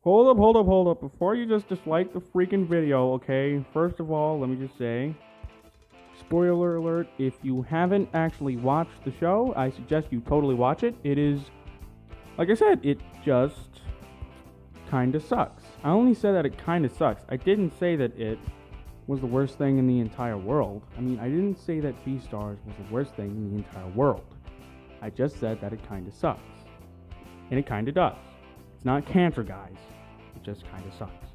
Hold up. Before you just dislike the freaking video, okay? First of all, let me just say, spoiler alert, if you haven't actually watched the show, I suggest you totally watch it. It is, like I said, it just kinda sucks. I only said that it kinda sucks. I didn't say that it was the worst thing in the entire world. I mean, I didn't say that Beastars was the worst thing in the entire world. I just said that it kinda sucks. And it kinda does. It's not cancer, guys. It just kinda sucks.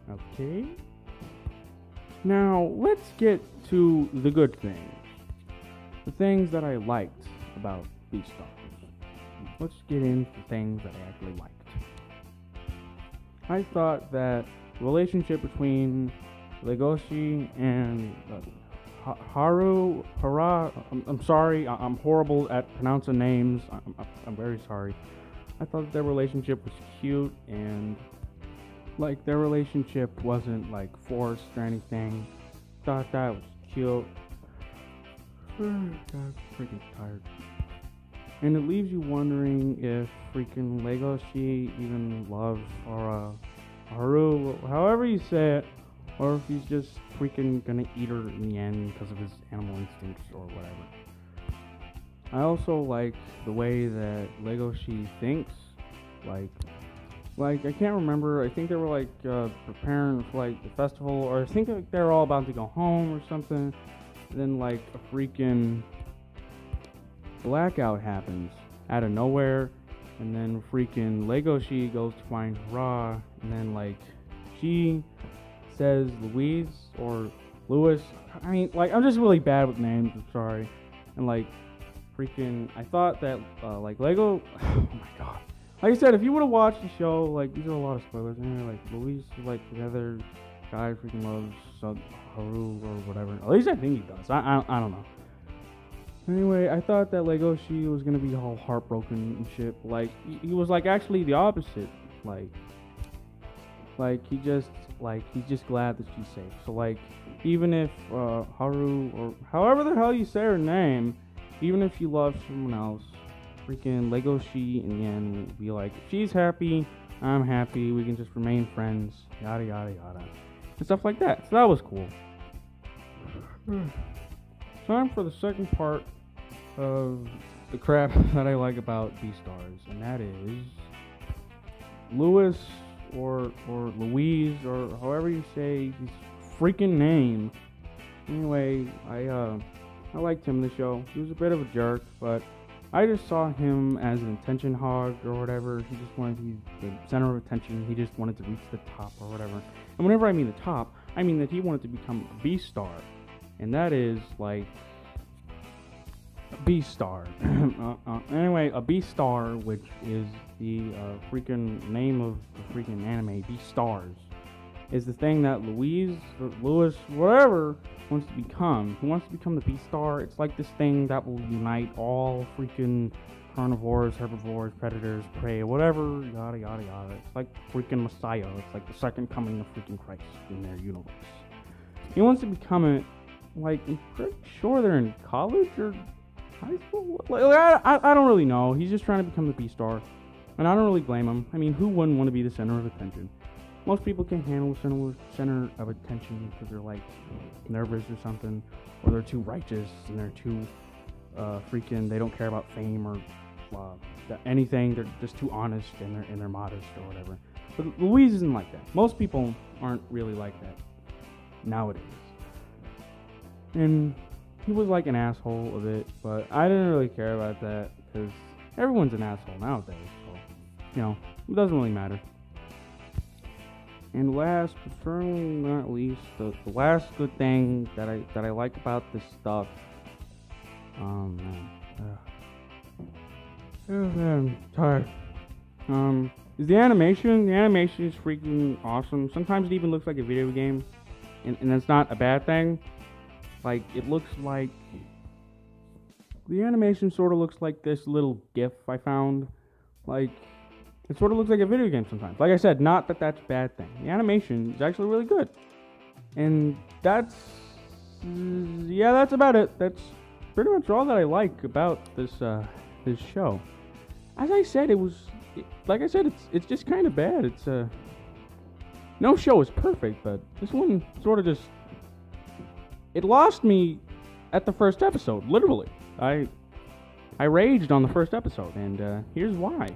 Okay? Now, let's get to the good things. The things that I liked about Beastars. Let's get into the things that I actually liked. I thought that the relationship between Legoshi and Hara, I'm sorry, I'm horrible at pronouncing names. I'm very sorry. I thought their relationship was cute, and like their relationship wasn't like forced or anything. Thought that was cute. God, freaking tired. And it leaves you wondering if freaking Legoshi even loves Haru, however you say it, or if he's just freaking gonna eat her in the end because of his animal instincts or whatever. I also like the way that Legoshi thinks. Like I can't remember. I think they were like preparing for like the festival, or I think like, they're all about to go home or something. And then like a freaking blackout happens out of nowhere, and then freaking Legoshi goes to find Ra, and then like she says Louise or Lewis. I mean, like I'm just really bad with names. I'm sorry. And like freaking, I thought that like Lego. Oh my god. Like I said, if you would have watched the show, like these are a lot of spoilers. And like Louise, like the other guy, freaking loves Haru or whatever. At least I think he does. I don't know. Anyway, I thought that Legoshi was gonna be all heartbroken and shit. Like he was like actually the opposite. Like he's just glad that she's safe. So like even if Haru, or however the hell you say her name, even if she loves someone else, freaking Legoshi in the end will be like, if she's happy, I'm happy, we can just remain friends, yada yada yada, and stuff like that. So that was cool. Time for the second part of the crap that I like about Beastars, and that is Lewis or Louise, or however you say his freaking name. Anyway, I liked him in the show. He was a bit of a jerk, but I just saw him as an attention hog or whatever. He just wanted to be the center of attention. He just wanted to reach the top or whatever. And whenever I mean the top, I mean that he wanted to become a Beastar. And that is like a Beastar. Anyway, a Beastar, which is the freaking name of the freaking anime, Beastars, is the thing that Louise or Lewis, whatever, wants to become. He wants to become the Beastar. It's like this thing that will unite all freaking carnivores, herbivores, predators, prey, whatever, yada yada yada. It's like freaking Messiah. It's like the second coming of freaking Christ in their universe. He wants to become it. Like, I'm pretty sure they're in college or high school. Like, I don't really know. He's just trying to become the Beastar, and I don't really blame him. I mean, who wouldn't want to be the center of attention? Most people can handle center of attention because they're like nervous or something, or they're too righteous and they're too freaking. They don't care about fame or anything. They're just too honest and they're modest or whatever. But Louise isn't like that. Most people aren't really like that nowadays. And he was like an asshole a bit, but I didn't really care about that because everyone's an asshole nowadays. So you know, it doesn't really matter. And last but certainly not least, the last good thing that I like about this stuff, man, I'm tired. Is the animation. The animation is freaking awesome. Sometimes it even looks like a video game, and that's not a bad thing. Like, it looks like the animation sort of looks like this little GIF I found. Like, it sort of looks like a video game sometimes. Like I said, not that that's a bad thing. The animation is actually really good. And that's about it. That's pretty much all that I like about this show. As I said, it was like I said, it's just kind of bad. It's no show is perfect, but this one sort of just it lost me at the first episode. Literally, I raged on the first episode, and here's why.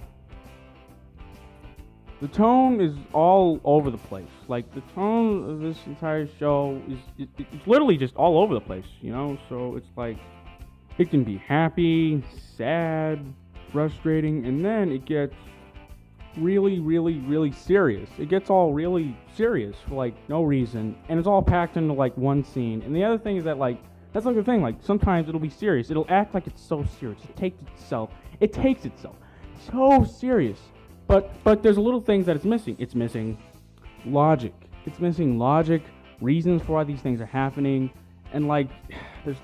The tone is all over the place. Like, the tone of this entire show it's literally just all over the place, you know? So it's like, it can be happy, sad, frustrating, and then it gets really, really, really serious. It gets all really serious for, like, no reason, and it's all packed into, like, one scene. And the other thing is that, like, that's like the thing, like, sometimes it'll be serious. It'll act like it's so serious. It takes itself so serious. But there's little things that it's missing. It's missing logic. It's missing logic, reasons for why these things are happening, and there's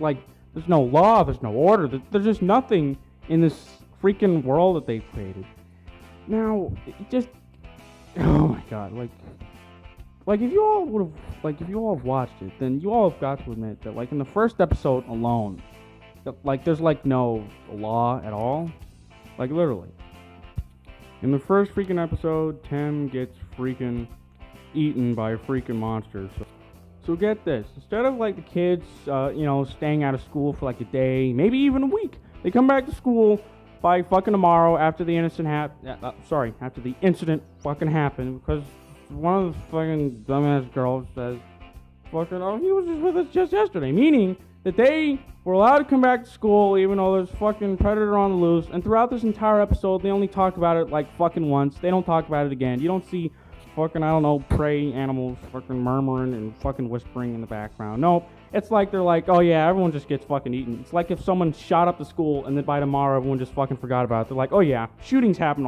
no law, there's no order, there's just nothing in this freaking world that they've created. Now, it just, oh my god, like if you all have watched it, then you all have got to admit that, like, in the first episode alone, like, there's like no law at all, like, literally. In the first freaking episode, Tim gets freaking eaten by a freaking monster. So get this. Instead of, like, the kids, staying out of school for, like, a day, maybe even a week, they come back to school by fucking tomorrow after the after the incident fucking happened, because one of the fucking dumbass girls says, fucking, oh, he was just with us just yesterday, meaning that they were allowed to come back to school even though there's fucking predator on the loose, and throughout this entire episode, they only talk about it, like, fucking once. They don't talk about it again. You don't see fucking, I don't know, prey animals fucking murmuring and fucking whispering in the background. Nope. It's like they're like, oh yeah, everyone just gets fucking eaten. It's like if someone shot up the school and then by tomorrow everyone just fucking forgot about it. They're like, oh yeah, shootings happen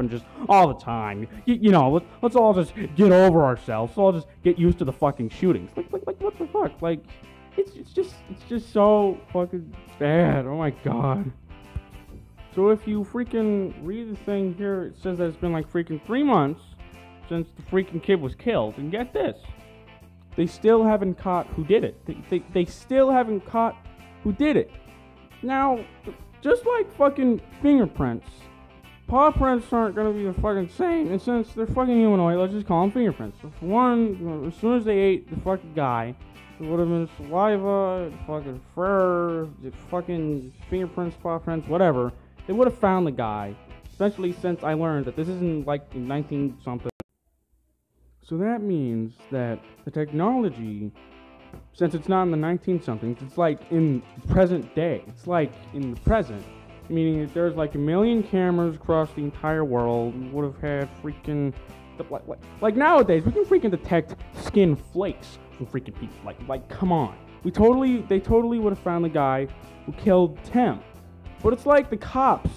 just all the time. Let's all just get over ourselves. Let's all just get used to the fucking shootings. Like what the fuck? Like, it's just so fucking bad. Oh my god. So if you freaking read the thing here, it says that it's been like freaking 3 months since the freaking kid was killed. And get this, they still haven't caught who did it. They still haven't caught who did it. Now, just like fucking fingerprints, paw prints aren't gonna be the fucking same. And since they're fucking humanoid, let's just call them fingerprints. So for one, as soon as they ate the fucking guy, it would have been saliva, fucking fur, fucking fingerprints, paw prints, whatever. They would have found the guy, especially since I learned that this isn't like in 19-something. So that means that the technology, since it's not in the 19-somethings, it's like in the present day. It's like in the present, meaning that there's like 1 million cameras across the entire world. We would have had freaking, like nowadays, we can freaking detect skin flakes from freaking people. Like, come on. They totally would have found the guy who killed Tim. But it's like the cops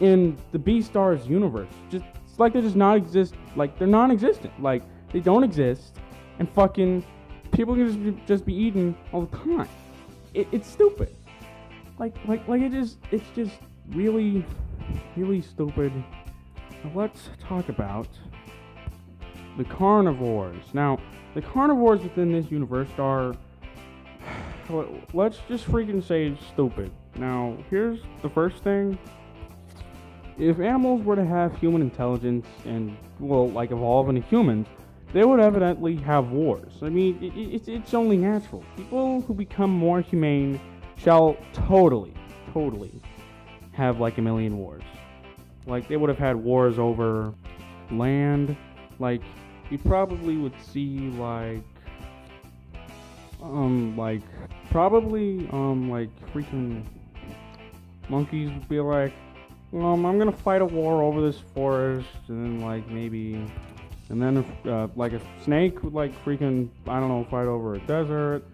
in the Beastars universe. It's like they just like they're non-existent. Like, they don't exist, and fucking people can just be eaten all the time. It's stupid. It's just really, really stupid. Now let's talk about the carnivores. Now, the carnivores within this universe are, let's just freaking say, stupid. Now, here's the first thing. If animals were to have human intelligence and, well, like, evolve into humans, they would evidently have wars. I mean, it's only natural. People who become more humane shall totally have, like, 1 million wars. Like, they would have had wars over land. Like, you probably would see, freaking monkeys would be like, I'm gonna fight a war over this forest, and then, and then if, like, a snake would, like, freaking, I don't know, fight over a desert.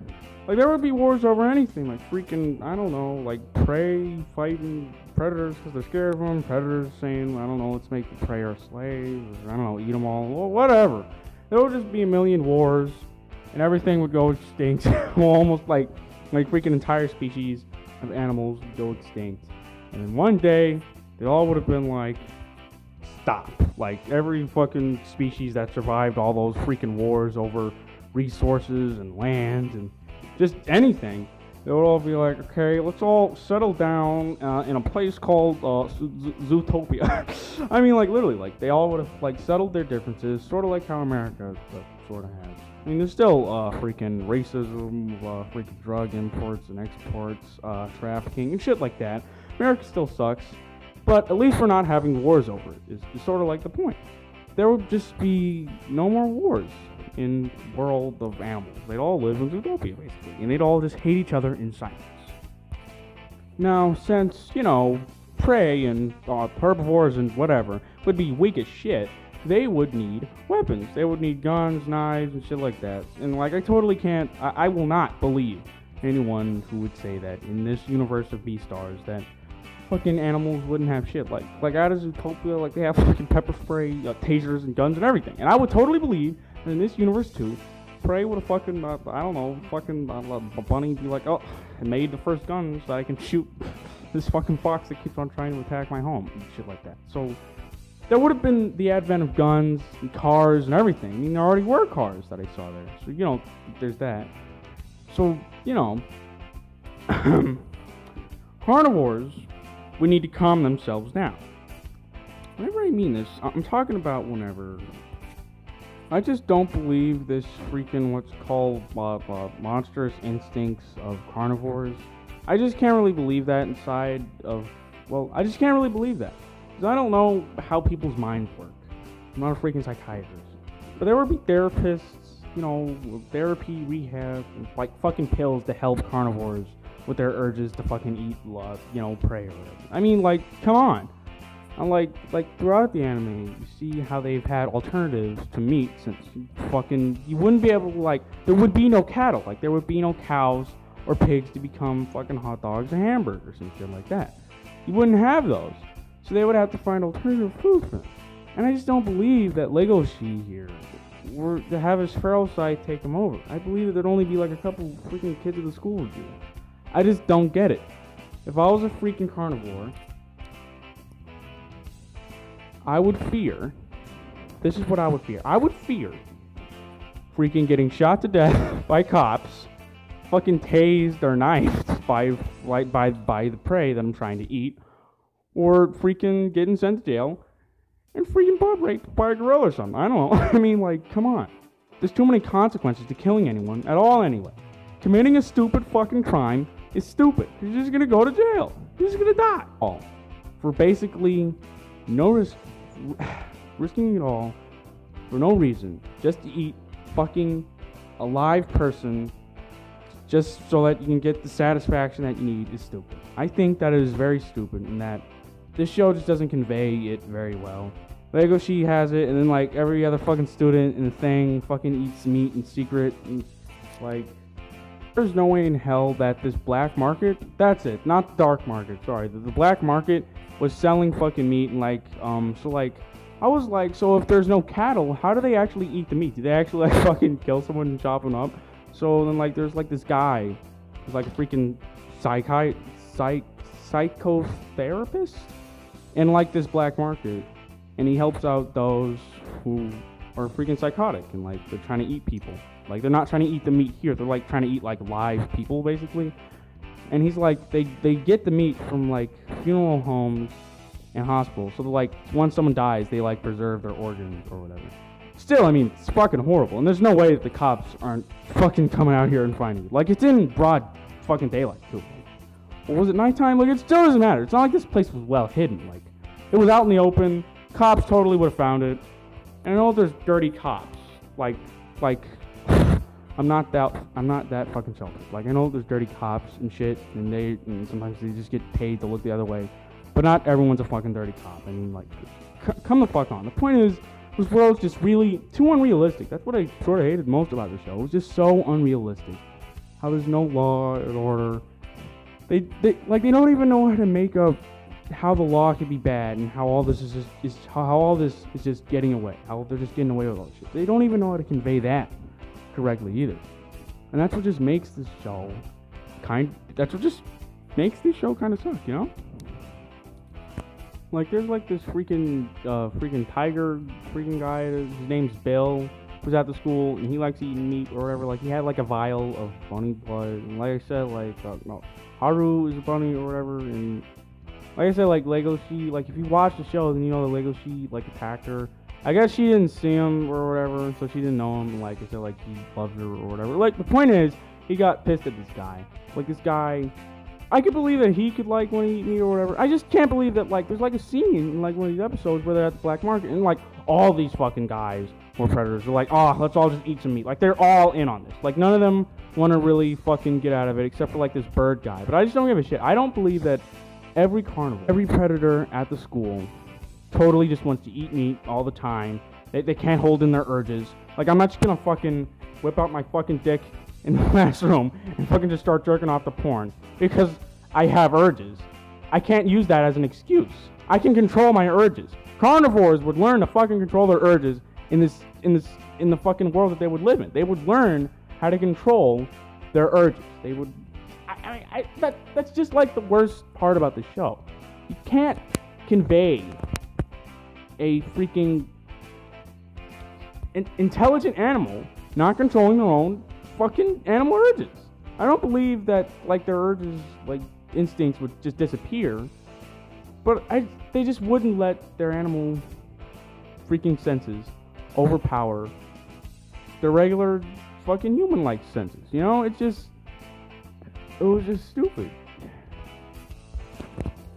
Like, there would be wars over anything, like, freaking, I don't know, like, prey fighting predators because they're scared of them, predators saying, I don't know, let's make the prey our slaves, or, I don't know, eat them all, well, whatever. There would just be 1 million wars, and everything would go extinct. Well, almost like freaking entire species of animals would go extinct. And then one day, they all would have been like, stop. Like, every fucking species that survived all those freaking wars over resources and land and just anything, they would all be like, okay, let's all settle down in a place called Zootopia. I mean, like, literally, like, they all would have, like, settled their differences, sort of like how America sort of has. I mean, there's still freaking racism, freaking drug imports and exports, trafficking, and shit like that. America still sucks, but at least we're not having wars over it, is sort of like the point. There would just be no more wars in the world of animals. They'd all live in Zootopia, basically, and they'd all just hate each other in silence. Now, since, you know, prey and herbivores and whatever would be weak as shit, they would need weapons. They would need guns, knives, and shit like that. And, like, I totally can't, I will not believe anyone who would say that in this universe of Beastars that fucking animals wouldn't have shit. Like out of Zootopia, like, they have fucking pepper spray, tasers, and guns and everything. And I would totally believe that in this universe, too, Prey would have fucking, I don't know, fucking a bunny be like, oh, I made the first gun so I can shoot this fucking fox that keeps on trying to attack my home, and shit like that. So there would have been the advent of guns and cars and everything. I mean, there already were cars that I saw there. So, you know, there's that. So, you know, carnivores would need to calm themselves down. Whenever I mean this, I'm talking about whenever I just don't believe this freaking what's called monstrous instincts of carnivores. I just can't really believe that inside of, well, I just can't really believe that. I don't know how people's minds work. I'm not a freaking psychiatrist. But there would be therapists, you know, therapy, rehab, and like fucking pills to help carnivores with their urges to fucking eat, you know, prey or whatever. I mean, like, come on. I'm like throughout the anime, you see how they've had alternatives to meat since you wouldn't be able to, like, there would be no cattle. Like, there would be no cows or pigs to become fucking hot dogs or hamburgers and shit like that. You wouldn't have those. So they would have to find alternative food for them. And I just don't believe that Legoshi here were to have his feral side take him over. I believe that there'd only be like a couple freaking kids at the school would do it. I just don't get it. If I was a freaking carnivore, I would fear, this is what I would fear. I would fear freaking getting shot to death by cops, fucking tased or knifed by the prey that I'm trying to eat, or freaking getting sent to jail and freaking butt raped by a gorilla or something. I don't know. I mean, like, come on. There's too many consequences to killing anyone at all anyway. Committing a stupid fucking crime is stupid. You're just gonna go to jail. You're just gonna die. All for basically no risk, risking it all for no reason, just to eat fucking a live person just so that you can get the satisfaction that you need is stupid. I think that is very stupid, and that this show just doesn't convey it very well. Legoshi has it, and then like every other fucking student in the thing fucking eats meat in secret, and like there's no way in hell that this black market, that's it, not the dark market, sorry, the black market was selling fucking meat, and like so like I was like, so if there's no cattle, how do they actually eat the meat? Do they actually like fucking kill someone and chop them up? So then like there's like this guy who's like a freaking psychotherapist in like this black market, and he helps out those who are freaking psychotic and like they're trying to eat people. Like they're not trying to eat the meat here, they're like trying to eat like live people basically. And he's like, they get the meat from like funeral homes and hospitals, so they're like once someone dies they like preserve their organs or whatever. Still, I mean, it's fucking horrible, and there's no way that the cops aren't fucking coming out here and finding you. Like, it's in broad fucking daylight too. Or was it nighttime? Like, it still doesn't matter. It's not like this place was well hidden. Like, it was out in the open. Cops totally would have found it. And I know there's dirty cops. Like, I'm not that fucking selfish. Like, I know there's dirty cops and shit, and sometimes they just get paid to look the other way. But not everyone's a fucking dirty cop. I mean, like, come the fuck on. The point is, this world's just really too unrealistic. That's what I sort of hated most about the show. It was just so unrealistic. How there's no law and order. They don't even know how to make up how the law could be bad and how all this is just getting away. How they're just getting away with all this shit. They don't even know how to convey that correctly either. And that's what just makes this show kind of suck, you know? Like, there's like this freaking tiger freaking guy, his name's Bill, was at the school and he likes eating meat or whatever. Like, he had like a vial of bunny blood. And like I said, like, no, Haru is a bunny or whatever. And like I said, like, Legoshi, like, if you watch the show, then you know that Legoshi, like, attacked her. I guess she didn't see him or whatever, so she didn't know him. And like I said, like, he loved her or whatever. Like, the point is, he got pissed at this guy. Like, this guy, I could believe that he could, like, want to eat meat or whatever. I just can't believe that, like, there's, like, a scene in, like, one of these episodes where they're at the black market, and, like, all these fucking guys were predators. They're like, oh, let's all just eat some meat. Like, they're all in on this. Like, none of them want to really fucking get out of it, except for, like, this bird guy. But I just don't give a shit. I don't believe that every carnivore, every predator at the school totally just wants to eat meat all the time. They can't hold in their urges. Like, I'm not just gonna fucking whip out my fucking dick in the classroom and fucking just start jerking off to porn because I have urges. I can't use that as an excuse. I can control my urges. Carnivores would learn to fucking control their urges in the fucking world that they would live in. They would learn how to control their urges. They would. That's just like the worst part about the show. You can't convey a freaking intelligent animal not controlling their own fucking animal urges. I don't believe that, like, their urges, like, instincts would just disappear, but they just wouldn't let their animal freaking senses overpower their regular fucking human-like senses, you know? It was just stupid.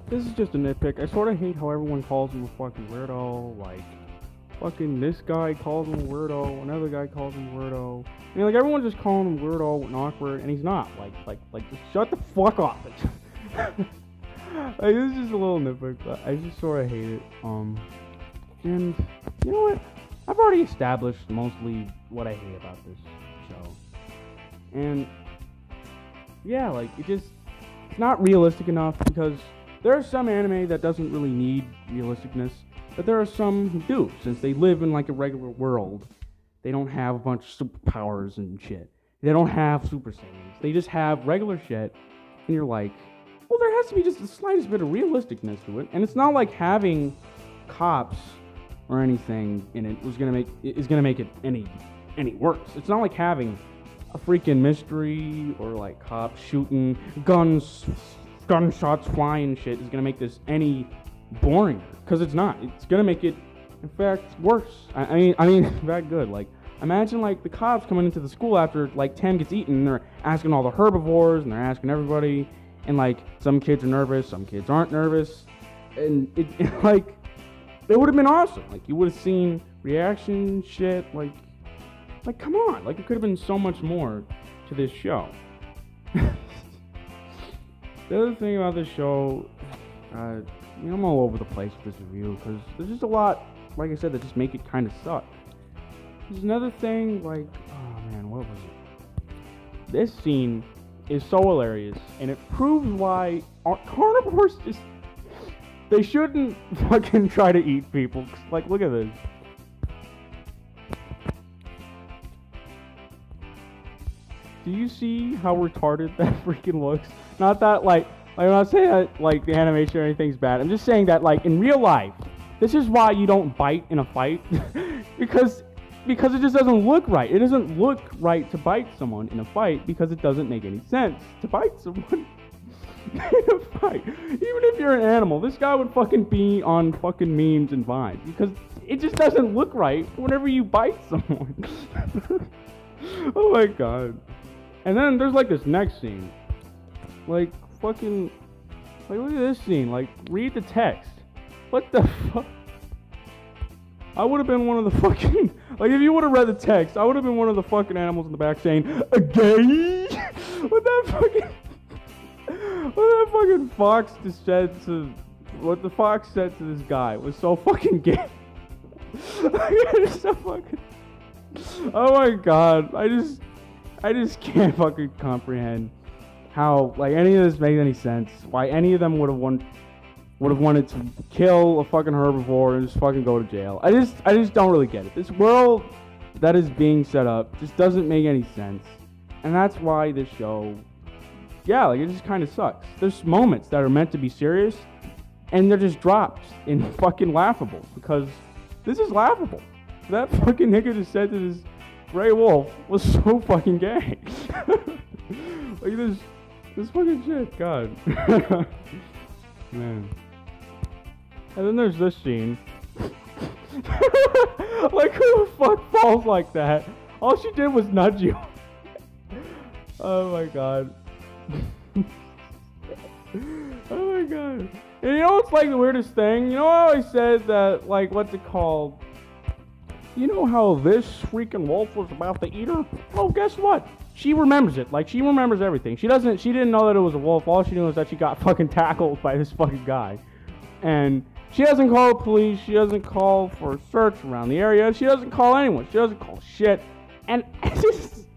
This is just a nitpick. I sort of hate how everyone calls him a fucking weirdo. Like, fucking this guy calls him a weirdo, another guy calls him a weirdo. I mean, like, everyone's just calling him weirdo and awkward, and he's not. Like, just shut the fuck up. Like, this is just a little nitpick, but I just sort of hate it. And you know what? I've already established mostly what I hate about this show. And yeah, like, it's not realistic enough, because there are some anime that doesn't really need realisticness, but there are some who do, since they live in, like, a regular world. They don't have a bunch of superpowers and shit. They don't have Super Saiyans. They just have regular shit, and you're like, well, there has to be just the slightest bit of realisticness to it. And it's not like having cops or anything in it is gonna make it any worse. It's not like having a freaking mystery or, like, cops shooting, gunshots flying shit is gonna make this any boring, because it's not. It's gonna make it, in fact, worse. I mean, that good. Like, imagine, like, the cops coming into the school after, like, Tam gets eaten, and they're asking all the herbivores, and they're asking everybody, and, like, some kids are nervous, some kids aren't nervous, and it like, it would have been awesome. Like, you would have seen reaction shit, like, come on. Like, it could have been so much more to this show. The other thing about this show, I'm all over the place with this review, because there's just a lot, like I said, that just make it kind of suck. There's another thing, like, oh man, what was it? This scene is so hilarious, and it proves why carnivores just, they shouldn't fucking try to eat people. Like, look at this. Do you see how retarded that freaking looks? Not that, like, I'm not saying that, like, the animation or anything's bad. I'm just saying that, like, in real life, this is why you don't bite in a fight. because it just doesn't look right. It doesn't look right to bite someone in a fight, because it doesn't make any sense to bite someone in a fight. Even if you're an animal, this guy would fucking be on fucking memes and Vines, because it just doesn't look right whenever you bite someone. Oh my god. And then there's, like, this next scene. Like, fucking, like, look at this scene. Like, read the text. What the fuck? I would have been one of the fucking, like, if you would have read the text, I would have been one of the fucking animals in the back saying, gay? What the fucking fox just said to, what the fox said to this guy was so fucking gay. It's so fucking, oh my god, I just can't fucking comprehend how, like, any of this makes any sense. Why any of them would have wanted to kill a fucking herbivore and just fucking go to jail. I just don't really get it. This world that is being set up just doesn't make any sense. And that's why this show, yeah, like, it just kind of sucks. There's moments that are meant to be serious, and they're just dropped in fucking laughable, because this is laughable. That fucking nigga just said to Grey Wolf was so fucking gay. Like this fucking shit, God. Man. And then there's this scene. Like, who the fuck falls like that? All she did was nudge you. Oh my God. Oh my God. And you know what's like the weirdest thing? You know I always said that, like, what's it called? You know how this freaking wolf was about to eat her? Oh, guess what? She remembers it. Like, she remembers everything. She didn't know that it was a wolf. All she knew was that she got fucking tackled by this fucking guy. And she doesn't call the police. She doesn't call for a search around the area. She doesn't call anyone. She doesn't call shit. And I just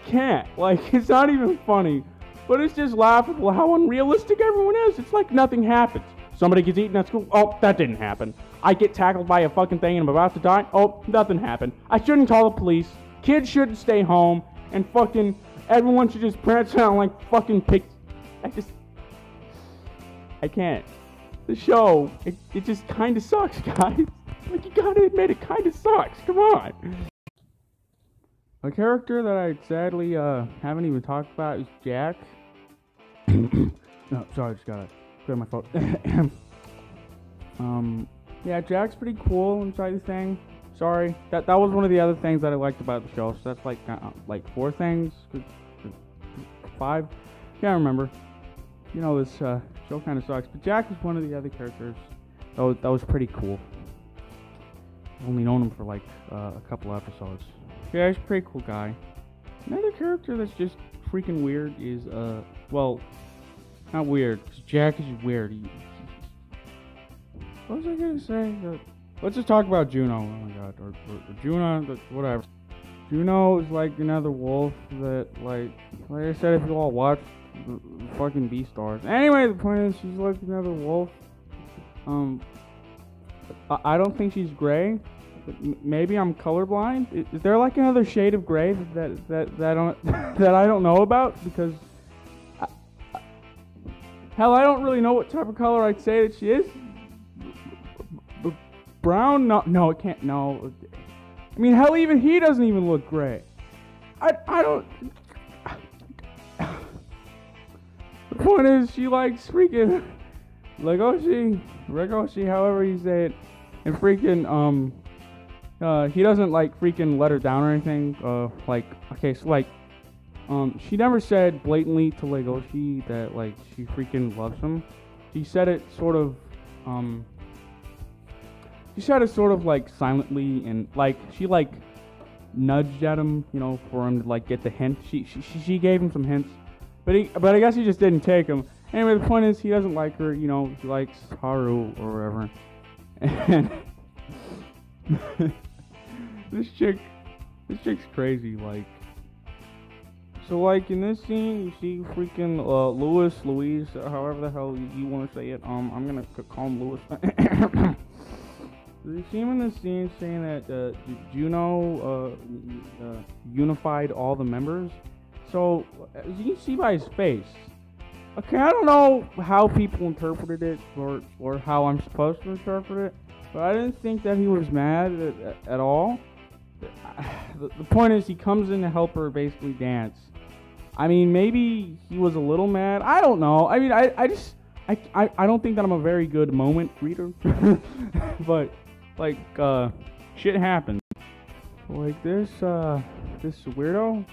can't. Like, it's not even funny. But it's just laughable how unrealistic everyone is. It's like nothing happens. Somebody gets eaten at school. Oh, that didn't happen. I get tackled by a fucking thing and I'm about to die. Oh, nothing happened. I shouldn't call the police. Kids shouldn't stay home. And fucking everyone should just prance around like fucking pigs. I can't. The show, it just kind of sucks, guys. Like, you gotta admit, it kind of sucks. Come on. A character that I sadly haven't even talked about is Jack. No, sorry, I just gotta clear my throat. Yeah, Jack's pretty cool inside the thing. Sorry, that was one of the other things that I liked about the show. So that's like 4 things, 5. Can't remember. You know, this show kind of sucks. But Jack was one of the other characters that was pretty cool. I've only known him for like a couple episodes. Yeah, he's a pretty cool guy. Another character that's just freaking weird is, well, not weird, because Jack is weird. What was I gonna say? Let's just talk about Juno. Oh my God, or Juno, whatever. Juno is like another wolf that, like I said, if you all watch the fucking Beastars. Anyway, the point is, she's like another wolf. I don't think she's gray. Maybe I'm colorblind. Is there like another shade of gray that I don't that I don't know about? Because hell, I don't really know what type of color I'd say that she is. Brown? No, it can't. No. I mean, hell, even he doesn't even look gray. I don't. The point is, she likes freaking Legoshi, however you say it, and freaking he doesn't like freaking let her down or anything. She never said blatantly to Legoshi that like she freaking loves him. She said it sort of like silently, and like she like nudged at him, you know, for him to like get the hint. She gave him some hints, but I guess he just didn't take them. Anyway, the point is, he doesn't like her, you know, he likes Haru or whatever. And this chick's crazy, like. So, like, in this scene, you see freaking Louise, however the hell you want to say it. I'm gonna call him Louis. You see him in this scene saying that Juno unified all the members. So, as you can see by his face, okay, I don't know how people interpreted it or how I'm supposed to interpret it, but I didn't think that he was mad at all. The point is, he comes in to help her basically dance. I mean, maybe he was a little mad. I don't know. I mean, I don't think that I'm a very good moment reader, but like shit happens. Like this weirdo.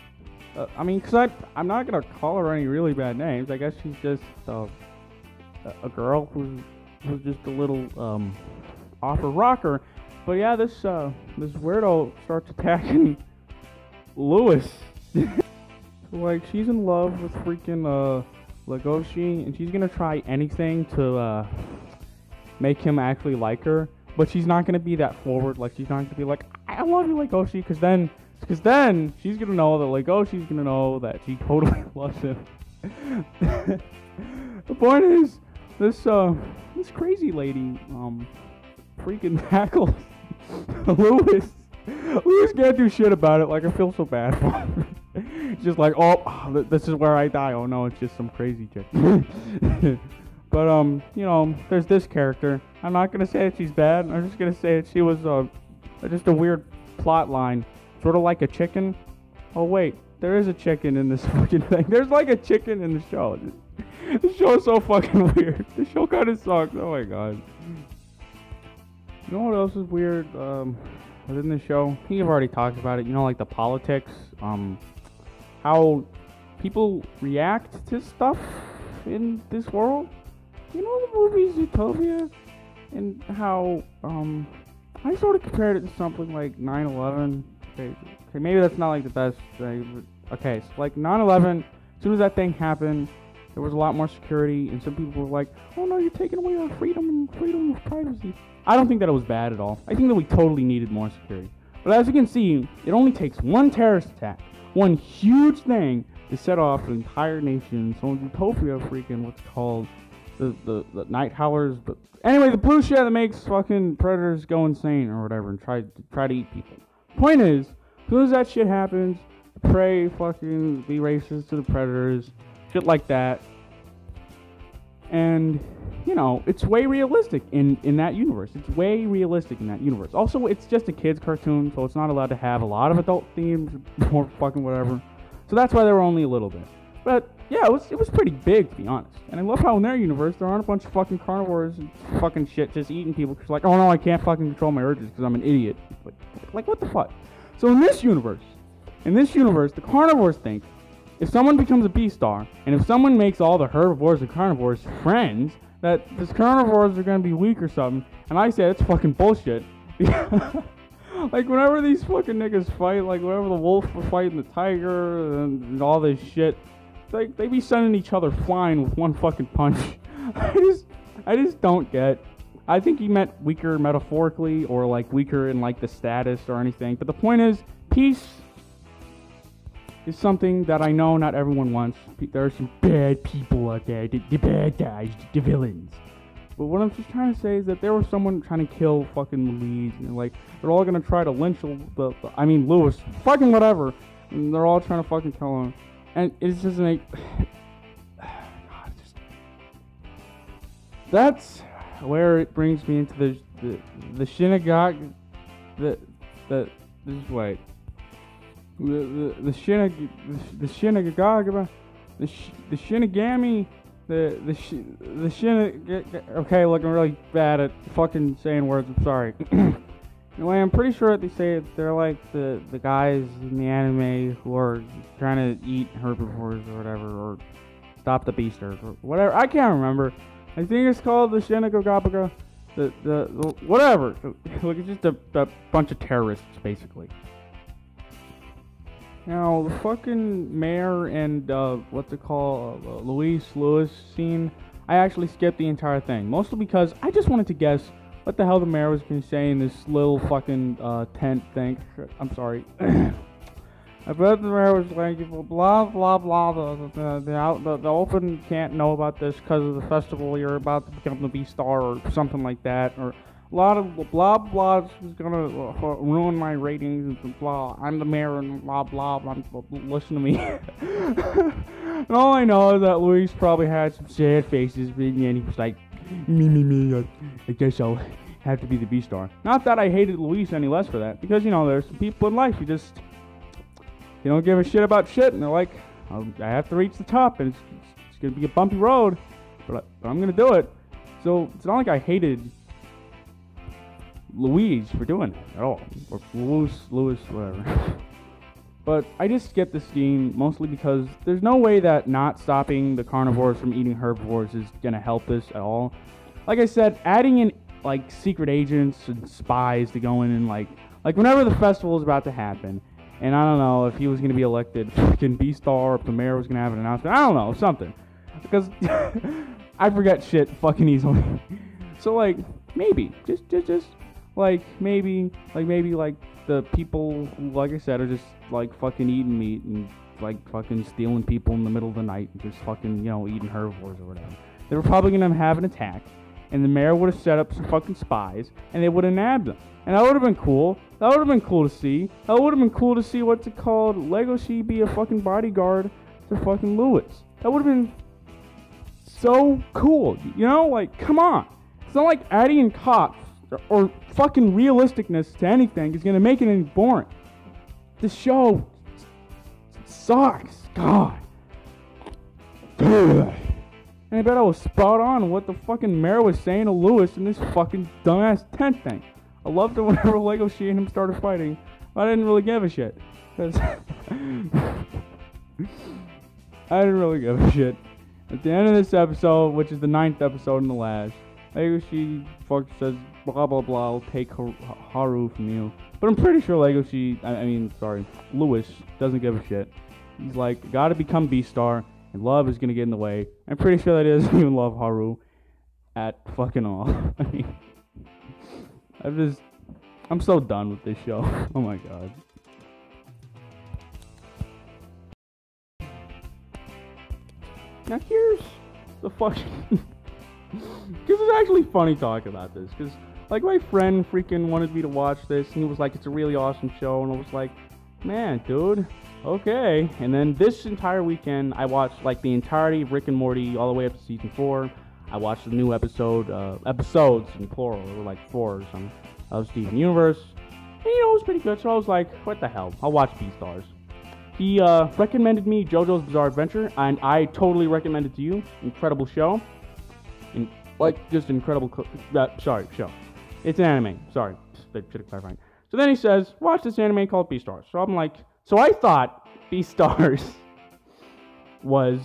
I mean, cause I'm not gonna call her any really bad names. I guess she's just a girl who's just a little off her rocker. But yeah, this weirdo starts attacking Louis. Like, she's in love with freaking Legoshi, and she's gonna try anything to make him actually like her. But she's not gonna be that forward. Like, she's not gonna be like, I love you, Legoshi, because then she's gonna know that Legoshi's gonna know that she totally loves him. The point is, this crazy lady freaking tackles Louis. Louis can't do shit about it. Like, I feel so bad for her. It's just like, oh, this is where I die. Oh no, it's just some crazy chick. But you know, there's this character. I'm not gonna say that she's bad. I'm just gonna say that she was just a weird plot line, sort of like a chicken. Oh wait, there is a chicken in this fucking thing. There's like a chicken in the show. This show is so fucking weird. This show kind of sucks. Oh my god. You know what else is weird? Within the show, I think you've already talked about it. You know, like the politics, how people react to stuff in this world. You know the movie Zootopia, and how I sort of compared it to something like 9/11. Okay, maybe that's not like the best thing, but okay, so like 9/11. As soon as that thing happened, there was a lot more security, and some people were like, "Oh no, you're taking away our freedom of privacy." I don't think that it was bad at all. I think that we totally needed more security. But as you can see, it only takes one terrorist attack, one huge thing, to set off an entire nation. So in Utopia, freaking what's called the night howlers. But anyway, the blue shit that makes fucking predators go insane or whatever and try to eat people. Point is, as soon as that shit happens, the prey fucking be racist to the predators, shit like that. And you know, it's way realistic in that universe. It's way realistic in that universe. Also, it's just a kid's cartoon, so it's not allowed to have a lot of adult themes or fucking whatever. So that's why there were only a little bit. But yeah, it was pretty big, to be honest. And I love how in their universe there aren't a bunch of fucking carnivores and fucking shit just eating people. Cause like, oh no, I can't fucking control my urges because I'm an idiot. Like what the fuck? So in this universe, the carnivores think if someone becomes a Beastar, and if someone makes all the herbivores and carnivores friends, that these carnivores are gonna be weak or something. And I say it's fucking bullshit. Like whenever these fucking niggas fight, like whenever the wolf was fighting the tiger and all this shit, like they be sending each other flying with one fucking punch. I just don't get. I think he meant weaker metaphorically or like weaker in like the status or anything. But the point is, peace is something that I know not everyone wants. There are some bad people out there, the bad guys, the villains. But what I'm just trying to say is that there was someone trying to kill fucking Louise, and like they're all gonna try to lynch Lewis, fucking whatever, and they're all trying to fucking kill him, and it's just like, God, that's where it brings me into the Shinigami, the Shinigami, okay, look, I'm really bad at fucking saying words, I'm sorry. Anyway, I'm pretty sure that they say they're like the guys in the anime who are trying to eat herbivores or whatever, or stop the Beastars, or whatever, I can't remember. I think it's called the Shinigami, the whatever. Look, it's just a bunch of terrorists, basically. Now, the fucking mayor and, Lewis scene, I actually skipped the entire thing. Mostly because I just wanted to guess what the hell the mayor was going to say in this little fucking, tent thing. I'm sorry. I bet the mayor was like, blah, blah, blah, the open can't know about this because of the festival, you're about to become the Beastar or something like that, or a lot of blah blah is gonna ruin my ratings and blah. I'm the mayor and blah blah. Listen to me. And all I know is that Luis probably had some sad faces, and he was like, me. I guess I'll have to be the Beastar. Not that I hated Luis any less for that, because you know there's some people in life who just don't give a shit about shit, and they're like, I have to reach the top, and it's gonna be a bumpy road, but I'm gonna do it. So it's not like I hated Louise for doing it at all, or Lewis, whatever. But I just skipped the scene mostly because there's no way that not stopping the carnivores from eating herbivores is gonna help this at all. Like I said, adding in like secret agents and spies to go in and like whenever the festival is about to happen, and I don't know if he was gonna be elected fucking Beastar, or if the mayor was gonna have an announcement, I don't know, something, because I forget shit fucking easily. So like maybe just maybe the people who, like I said, are just like fucking eating meat and like fucking stealing people in the middle of the night and just fucking, eating herbivores or whatever. They were probably gonna have an attack, and the mayor would have set up some fucking spies, and they would have nabbed them. And that would have been cool. That would have been cool to see. That would have been cool to see what's it called, Legoshi be a fucking bodyguard to fucking Lewis. That would have been so cool. Like, come on. It's not like adding in cops or fucking realisticness to anything is gonna make it any boring. This show sucks. God. And I bet I was spot on what the fucking mayor was saying to Lewis in this fucking dumbass tent thing. I loved it whenever Lego she and him started fighting, but I didn't really give a shit. Cause I didn't really give a shit. At the end of this episode, which is the 9th episode in the last, Legoshi says blah blah blah, I'll take Haru from you. But I'm pretty sure Lewis doesn't give a shit. He's like, gotta become Beastar, and love is gonna get in the way. I'm pretty sure that he doesn't even love Haru at fucking all. I mean, I'm so done with this show. Oh my god. Now here's the fucking... Because it's actually funny talking about this. Because, like, my friend freaking wanted me to watch this. And he was like, it's a really awesome show. And I was like, man, dude, okay. And then this entire weekend, I watched, like, the entirety of Rick and Morty all the way up to season 4. I watched the new episodes in plural. There were, like, 4 or something of Steven Universe. And, it was pretty good. So I was like, what the hell? I'll watch Beastars. He recommended me JoJo's Bizarre Adventure, and I totally recommend it to you. Incredible show. Just incredible show. It's an anime. Sorry. Should have clarified. So then he says, watch this anime called Beastars. So I'm like, so I thought Beastars was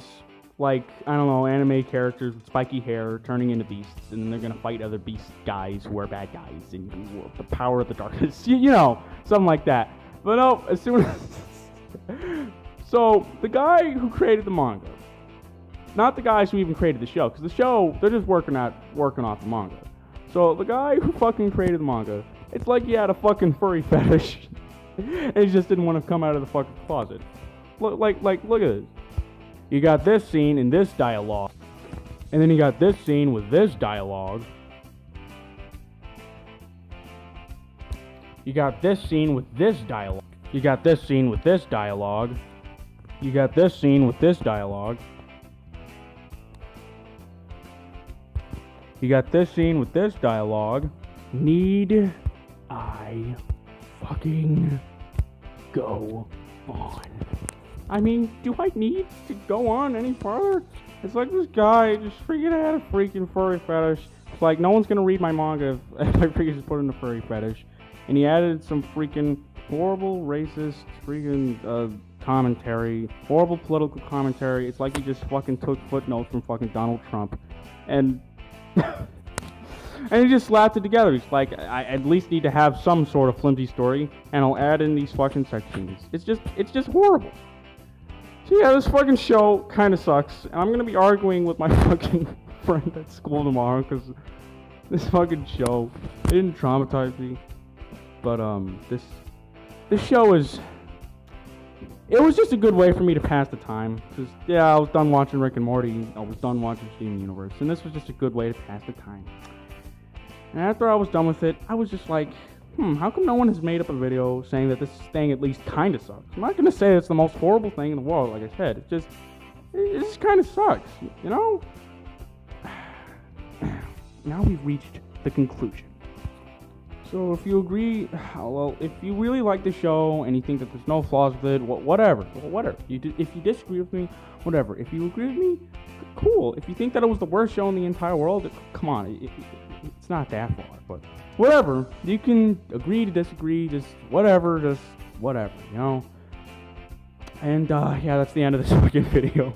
like, I don't know, anime characters with spiky hair turning into beasts, and then they're going to fight other beast guys who are bad guys, and the power of the darkness, something like that. But no, as soon as... So, the guy who created the manga, not the guys who even created the show, because the show, they're just working off the manga. So, the guy who fucking created the manga, it's like he had a fucking furry fetish, and he just didn't want to come out of the fucking closet. Look at this. You got this scene in this dialogue, and then you got this scene with this dialogue. You got this scene with this dialogue. You got this scene with this dialogue. You got this scene with this dialogue. You got this scene with this dialogue. Need I fucking go on? I mean, do I need to go on any further? It's like this guy just freaking had a freaking furry fetish. It's like no one's gonna read my manga if I freaking just put in a furry fetish. And he added some freaking horrible racist freaking commentary, horrible political commentary. It's like he just fucking took footnotes from fucking Donald Trump and and he just slapped it together. He's like, I at least need to have some sort of flimsy story, and I'll add in these fucking sex scenes. It's just horrible. So yeah, this fucking show kind of sucks, and I'm gonna be arguing with my fucking friend at school tomorrow because this fucking show, it didn't traumatize me, but this show it was just a good way for me to pass the time, because yeah, I was done watching Rick and Morty, I was done watching Steven Universe, and this was just a good way to pass the time. And after I was done with it, I was just like, how come no one has made up a video saying that this thing at least kind of sucks? I'm not going to say it's the most horrible thing in the world, like I said. It just kind of sucks, you know? Now we've reached the conclusion. So if you agree, well, if you really like the show and you think that there's no flaws with it, whatever. If you disagree with me, whatever. If you agree with me, cool. If you think that it was the worst show in the entire world, come on, it's not that far, but whatever. You can agree to disagree, just whatever, you know? And yeah, that's the end of this fucking video.